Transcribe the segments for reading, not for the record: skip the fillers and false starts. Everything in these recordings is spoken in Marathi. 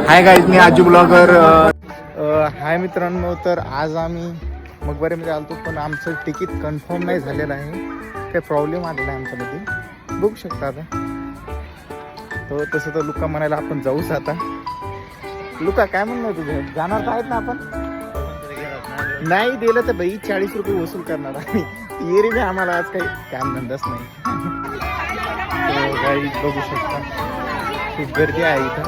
हाय गाईज, मी आजू ब्लॉगर. हाय मित्रांनो, तर आज आम्ही मकबऱ्यामध्ये आलतो, पण आमचं तिकीट कन्फर्म नाही झालेलं आहे. काही प्रॉब्लेम आलेला आहे आमच्यामध्ये, बघू शकता आता. तर तसं तर लुका म्हणायला आपण जाऊच आता. लुका काय म्हणणं तुझं, जाणार तर आहेत ना आपण? नाही दिलं तर बाई 40 रुपये वसूल करणार आम्ही. येरी नाही, आम्हाला आज काही काम धंदाच नाही. गाईज बघू शकता, खूप गर्दी आहे इथं.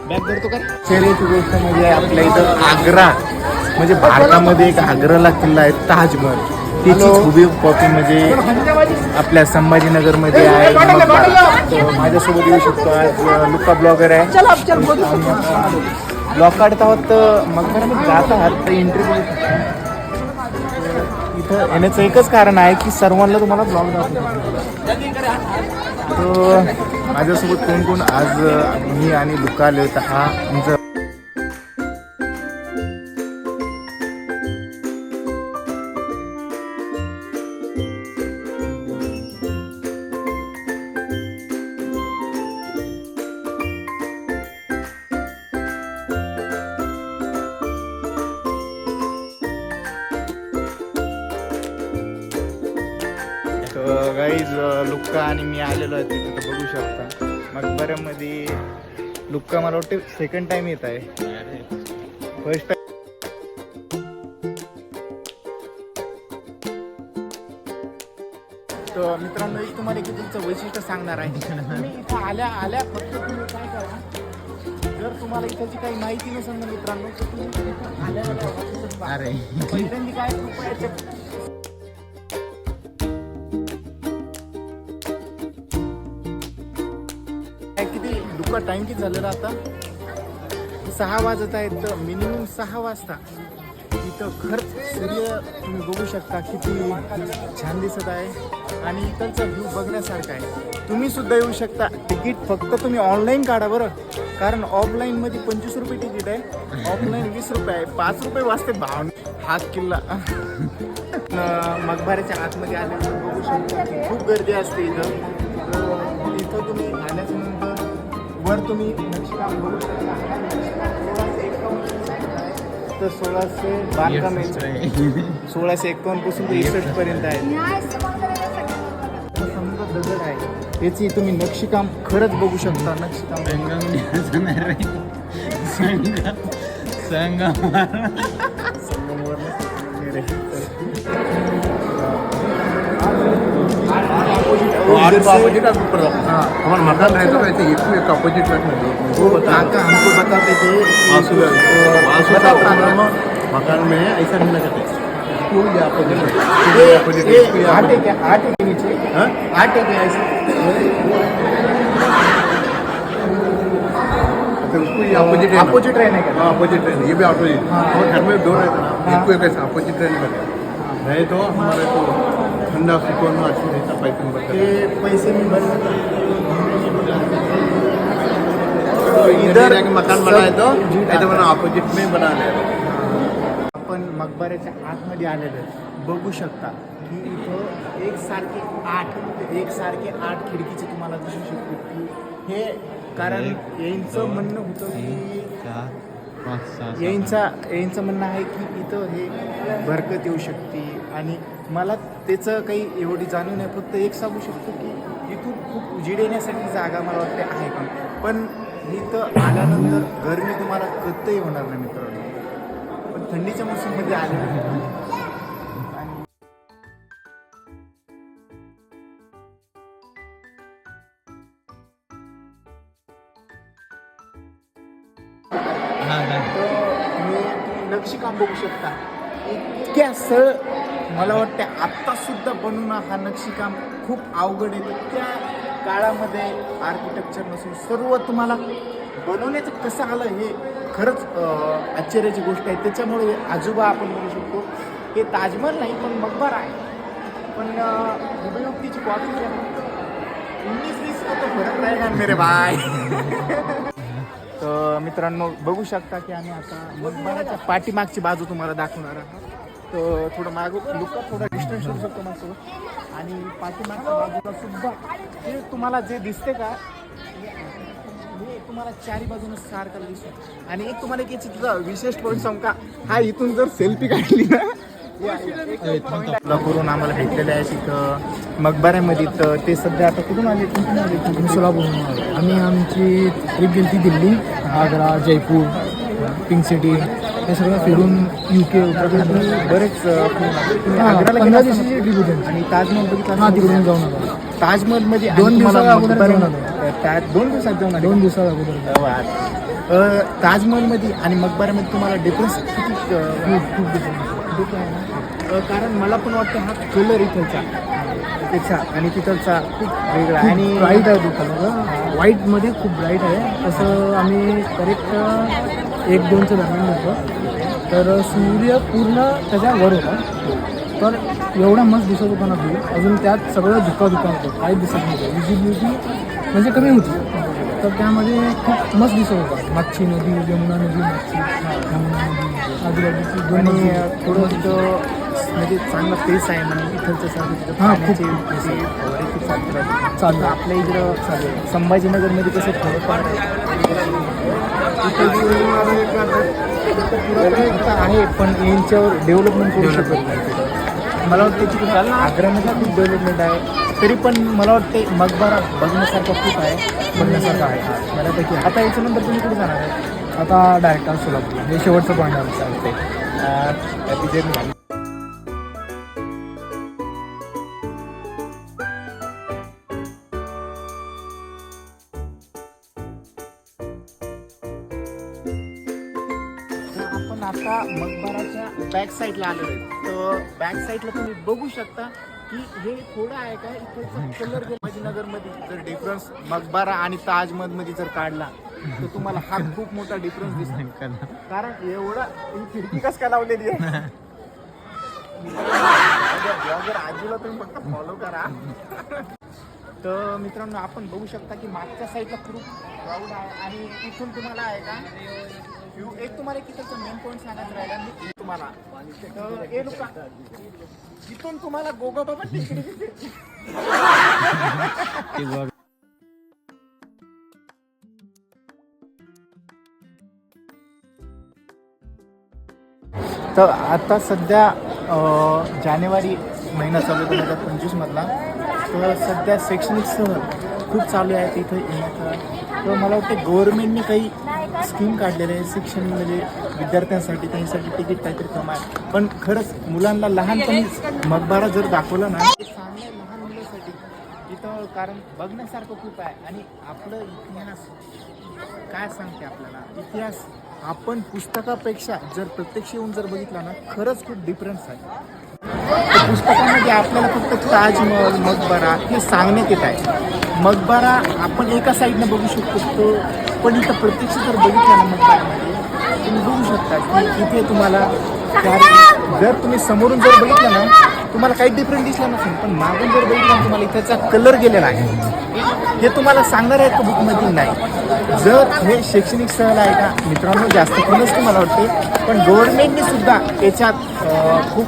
बॅग धरतो का? शहराची गोष्ट म्हणजे आपल्या इथं आग्रा, म्हणजे भारतामध्ये एक आग्राला किल्ला आहे ताजमहल. त्याची हुबी कॉपी म्हणजे आपल्या संभाजीनगरमध्ये आहे. माझ्यासोबत येऊ शकतो. आज लुका ब्लॉगर आहे, ब्लॉग काढत आहोत. तर मकबऱ्यामध्ये जात आहात तर एंट्री करू शकता. इथं येण्याचं एकच कारण आहे की सर्वांना तुम्हाला ब्लॉग दाखवतो. तर माझ्यासोबत कोण कोण आज मी आणि लुका आले तर हा आमचा गाईज लुक्का आणि मी आलेलो आहे तिथे. तर बघू शकता मकबऱ्यामध्ये लुक्का मला वाटते सेकंड टाइम येत आहे. First time. तर मित्रांनो, एक तुम्हाला एक तुमचं वैशिष्ट्य सांगणार आहे. तुम्ही इथं आल्या फक्त तुम्ही काय करा, जर तुम्हाला इथाची काही माहिती नसेल ना मित्रांनो, तर तुम्ही आल्या पहिल्यांदा काय रुपयाच्या टाइम किती झालेला आता 6 वाजत आहेत. तर मिनिमम 6 वाजता इथं खरंच सूर्य तुम्ही बघू शकता किती छान दिसत आहे. आणि इकडचा व्ह्यू बघण्यासारखा आहे. तुम्ही सुद्धा येऊ शकता. तिकीट फक्त तुम्ही ऑनलाईन काढा बरं, कारण ऑफलाईनमध्ये 25 रुपये तिकीट आहे, ऑफलाईन 20 रुपये आहे. 5 रुपये वाजते भाव. हा किल्ला मकबऱ्याच्या आतमध्ये आल्यानंतर बघू शकता खूप गर्दी असते इथं. इथं तुम्ही आल्याच्यानंतर वर तुम्ही नक्षीकाम बघू शकता. तर 1651 पासून ते 61 पर्यंत आहे. समजा दगड आहे, याची तुम्ही नक्षीकाम खरंच बघू शकता. नक्षीकाम अपोजिट हमारा मकान रहता है वैसे एक अपोजिट में वो हमको बताते थे मकान में ऐसा नहीं लगता स्कूल या अपोजिट आटे के नीचे आटे के ऐसे उसको ये अपोजिट रहने का. अपोजिट रहने, ये भी अपोजिट. और घर में दो रहता ना, एक को एक ऐसा अपोजिट रहने का नहीं. तो हमारे को ठंडा सुकून में अच्छी रहता. पैसे में बस इधर मकान बनाए तो अपोजिट में बना ले. आपण मकबऱ्याच्या आतमध्ये आलेले बघू शकता की इथं एकसारखे 8 खिडकीचे तुम्हाला दिसू शकतो. की हे कारण यांचं म्हणणं होतं की यांचं म्हणणं आहे की इथं हे बरकत येऊ शकते. आणि मला त्याचं काही एवढी जाणीव नाही, फक्त एक सांगू शकतो की इथून खूप उजेड येण्यासाठी जागा मला वाटते आहे. पण इथं आल्यानंतर गरमी तुम्हाला कधीही होणार नाही मित्रांनो. पण थंडीच्या मोसममध्ये आलेलं नक्षीकाम बघू शकता. इतक्या सरळ मला वाटतं आत्ता सुद्धा बनवणं हा नक्षीकाम खूप अवघड आहे. त्या काळामध्ये आर्किटेक्चर नसून सर्व तुम्हाला बनवण्याचं कसं आलं हे खरंच आश्चर्याची गोष्ट आहे. त्याच्यामुळे आजोबा आपण म्हणू शकतो हे ताजमहल नाही पण मकबरा आहे. पण उपयुक्तीची कॉपी 19-20 का तो फरक नाही ना मेरे भाई. तर मित्रांनो बघू शकता की आम्ही आता मकबऱ्याच्या पाठीमागची बाजू तुम्हाला दाखवणार आहोत. तर थोडं मागं लुका थोडा डिस्टन्स होऊ शकतो माझ्यासोबत. आणि पाठीमागच्या बाजूला सुद्धा ते तुम्हाला जे दिसते का हे तुम्हाला चारी बाजूने सारखं दिसतो. आणि एक तुम्हाला एक याची विशेष पॉईंट सांगू का, हा इथून जर सेल्फी काढली ना करून आम्हाला भेटलेलं आहे तिथं मकबऱ्यामध्ये. तर ते सध्या आता कुठून आले, कुठून आले? सोलापूरहून आलो. आम्ही आमची ट्रिप गेली ती दिल्ली, आग्रा, जयपूर, पिंक सिटी हे सगळं फिरून UK उत्तराखंड बरेच आग्राला 15 दिवसाची ट्रिप होती. आणि ताजमहल बघितला? हां, तिकडून जाऊन आलो. ताजमहल मध्ये 2 दिवसाच्या अगोदर जाऊन आलो. 2 दिवसात जाऊन आले. 2 दिवसाच्या अगोदर. ताजमहलमध्ये आणि मकबऱ्यामध्ये तुम्हाला डिफरन्स किती खूप खूप आहे ना? कारण मला पण वाटतं हा कलर इथलचा त्याचा आणि तिथलचा खूप वेगळा आहे. आणि ब्राईट आहे तो कलर, व्हाईटमध्ये खूप ब्राईट आहे. तसं आम्ही करेक्ट 1-2च्या दरम्यान होतो, तर सूर्य पूर्ण त्याच्यावर होता. तर एवढा मस्त दिसत होता ना व्ह्यू. अजून त्यात सगळं धुका होतं, काहीच दिसत नव्हतं. विजिबिलिटी म्हणजे कमी होती. तर त्यामध्ये खूप मस्त दिसत होता. मागची नदी, यमुना नदी, मागची यमुना नदी, आजूबाजूची 2 आणि नदी. थोडं तिथं म्हणजे चांगला पेस आहे म्हणून इथलचं सारखं हां, खूप चालतं. चालू आपल्या इकडं चालू. संभाजीनगरमध्ये कसं थोडंफार आहे, पण यांच्यावर डेव्हलपमेंट करू शकत नाही. मला वाटतं तिकडे आग्र्यामध्ये खूप डेव्हलपमेंट आहे, तरी पण मला वाटते मकबरा बघण्यासारखं खूप आहे, बघण्यासारखं आहे बऱ्यापैकी. आता याच्यानंतर तुम्ही कुठे जाणार आहे? आता डायरेक्ट सोलापूर हे शेवटचं पॉईंट आमचं आहे. झाली. आपण आता मकबराच्या बॅक साईडला आलेलो आहे. तर बॅक साईडला तुम्ही बघू शकता की हे थोडं आहे का इकडचा कलर संभाजीनगरमध्ये जर डिफरन्स मकबरा आणि ताजमहलमध्ये जर काढला तर तुम्हाला हा खूप मोठा डिफरन्स दिसतो. कारण एवढा ही खिडकी कस काय लावलेली आहे. ब्लॉगर आजीला तुम्ही फक्त फॉलो करा. तर मित्रांनो आपण बघू शकता की मागच्या साईडला खूप क्राऊड आहे आणि इथून तुम्हाला आहे का व्ह्यू एक तुम्हाला कितीचा मेन पॉईंट सांगायचं राहिला मी तुम्हाला. तर ए लोका इथून तुम्हाला गोगाबाबा टेकडी दिसते. तर आता सध्या जानेवारी महिना चालू आहे 2025 मधला. तर सध्या शैक्षणिक सहल खूप चालू आहे तिथे येण्याचा. तर मला वाटतं गव्हर्नमेंटने काही स्कीम काढलेले आहे शिक्षण म्हणजे विद्यार्थ्यांसाठी, त्यांच्यासाठी तिकीट काहीतरी कमी आहे. पण खरंच मुलांना लहानपणीच मकबरा जर दाखवलं ना चांगलं लहान मुलांसाठी इथं, कारण बघण्यासारखं खूप आहे. आणि आपलं इतिहास काय सांगते आपल्याला, इतिहास आपण पुस्तकापेक्षा जर प्रत्यक्ष येऊन जर बघितला ना खरंच खूप डिफरन्स आहे. पुस्तकामध्ये आपल्याला फक्त ताजमहल मकबरा हे सांगण्यात येत आहे. मकबरा आपण एका साईडनं बघू शकतो, पण इथं प्रत्यक्ष जर बघितलं ना मकबरामध्ये तुम्ही बघू शकता की इथे तुम्हाला जर तुम्ही समोरून जर बघितलं ना तुम्हाला काही डिफरन्स दिसला नसेल, पण मागून जर बघितलं ना तुम्हाला इथेचा कलर गेलेला आहे. हे तुम्हाला सांगणार आहे का बुकमध्ये नाही. जर हे शैक्षणिक सहल आहे का मित्रांनो जास्त करूनच तुम्हाला वाटते, पण गव्हर्नमेंटने सुद्धा याच्यात खूप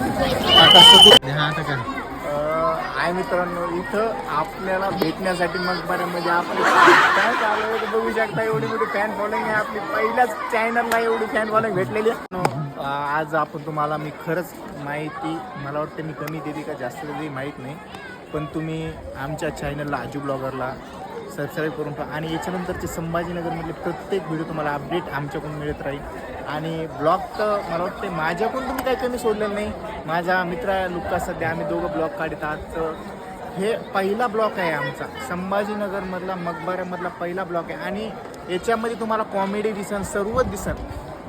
आहे मित्रांनो. इथं आपल्याला भेटण्यासाठी मकबऱ्यामध्ये आपले काय चालू आहे बघू शकता. एवढी मोठी फॅन फॉलोइंग आहे आपली, पहिल्याच चॅनलला एवढी फॅन फॉलोइंग भेटलेली आहे. आज आपण तुम्हाला मी खरंच माहिती मला वाटतं मी कमी दिली का जास्त दिली माहीत नाही, पण तुम्ही आमच्या चॅनलला आजू ब्लॉगरला सबस्क्राईब करून ठेवा. आणि याच्यानंतरचे संभाजीनगरमधले प्रत्येक व्हिडिओ तुम्हाला अपडेट आमच्याकडून मिळत राहील. आणि ब्लॉग तर मला वाटते माझ्याकडून तुम्ही काही कमी सोडलेलं नाही. माझा मित्र लुक्का सध्या आम्ही दोघं ब्लॉग काढत आहात. हे पहिला ब्लॉग आहे आमचा संभाजीनगरमधला मकबऱ्यामधला पहिला ब्लॉग आहे. आणि याच्यामध्ये तुम्हाला कॉमेडी दिसन सर्वच दिसन.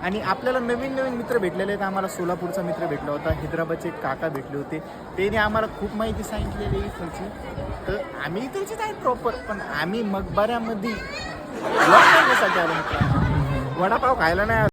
आणि आपल्याला नवीन नवीन मित्र भेटलेले आहेत. आम्हाला सोलापूरचा मित्र भेटला होता, हैदराबादचे एक काका भेटले होते, त्याने आम्हाला खूप माहिती सांगितलेली आहे इथलची. तर आम्ही इथलचीच आहेत प्रॉपर, पण आम्ही मकबऱ्यामध्ये ब्लॉग करण्यासाठी आलो मित्रांनो. वडापाव खायला नाही